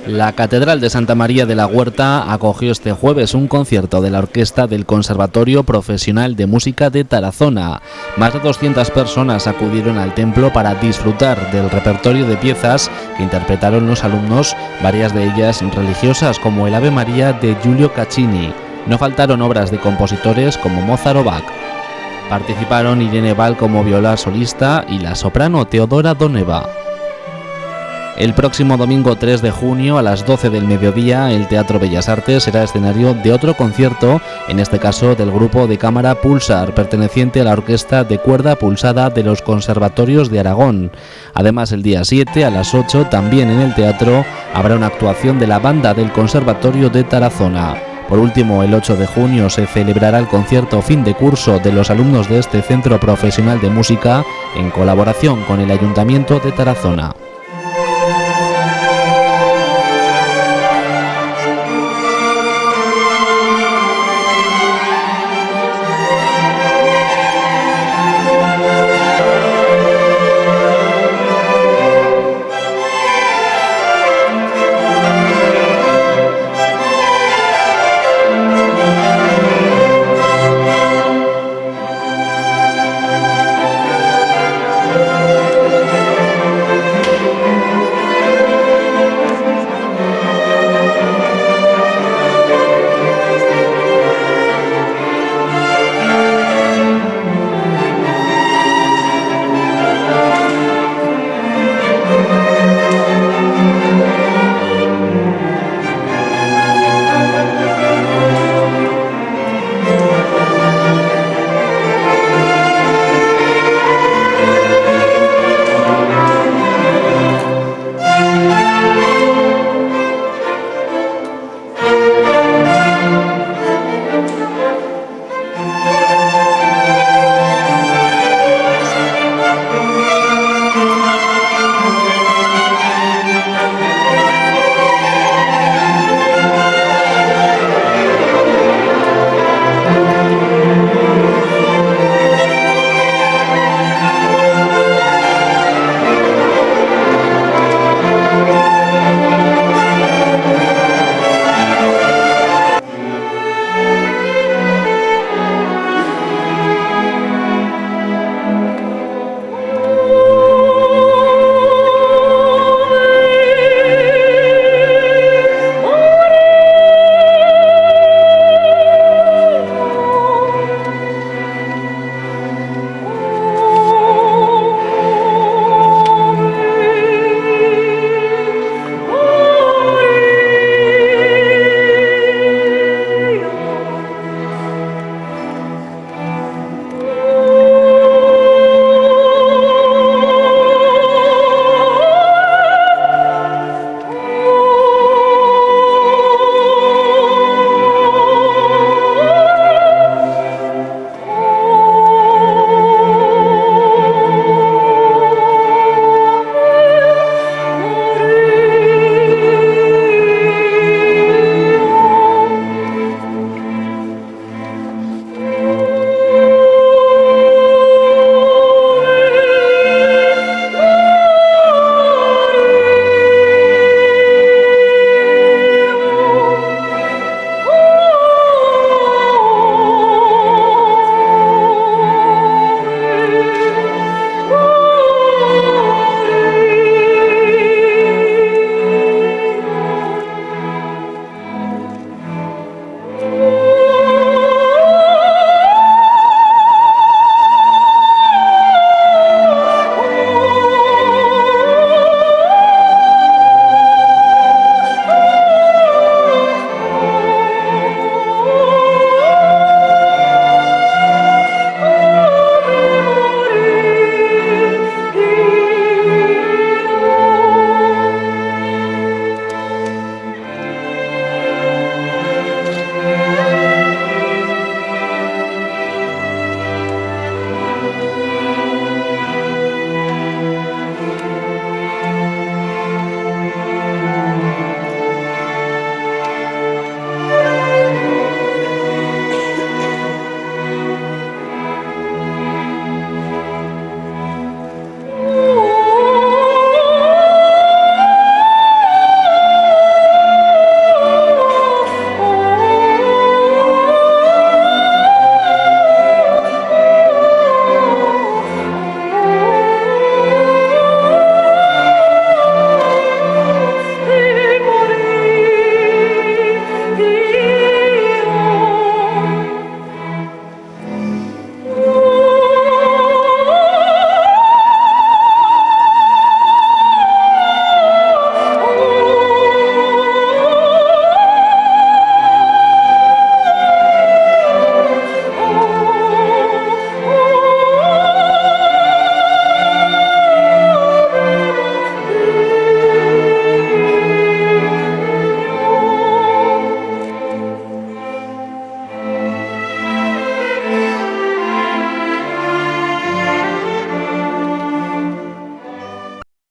La Catedral de Santa María de la Huerta acogió este jueves un concierto de la orquesta del Conservatorio Profesional de Música de Tarazona. Más de 200 personas acudieron al templo para disfrutar del repertorio de piezas que interpretaron los alumnos, varias de ellas religiosas, como el Ave María de Giulio Caccini. No faltaron obras de compositores como Mozart o Bach. Participaron Irene Val como viola solista y la soprano Teodora Doneva. El próximo domingo 3 de junio a las 12 del mediodía el Teatro Bellas Artes será escenario de otro concierto, en este caso del grupo de cámara Pulsar, perteneciente a la Orquesta de Cuerda Pulsada de los Conservatorios de Aragón. Además, el día 7 a las 8, también en el teatro, habrá una actuación de la banda del Conservatorio de Tarazona. Por último, el 8 de junio se celebrará el concierto fin de curso de los alumnos de este centro profesional de música en colaboración con el Ayuntamiento de Tarazona.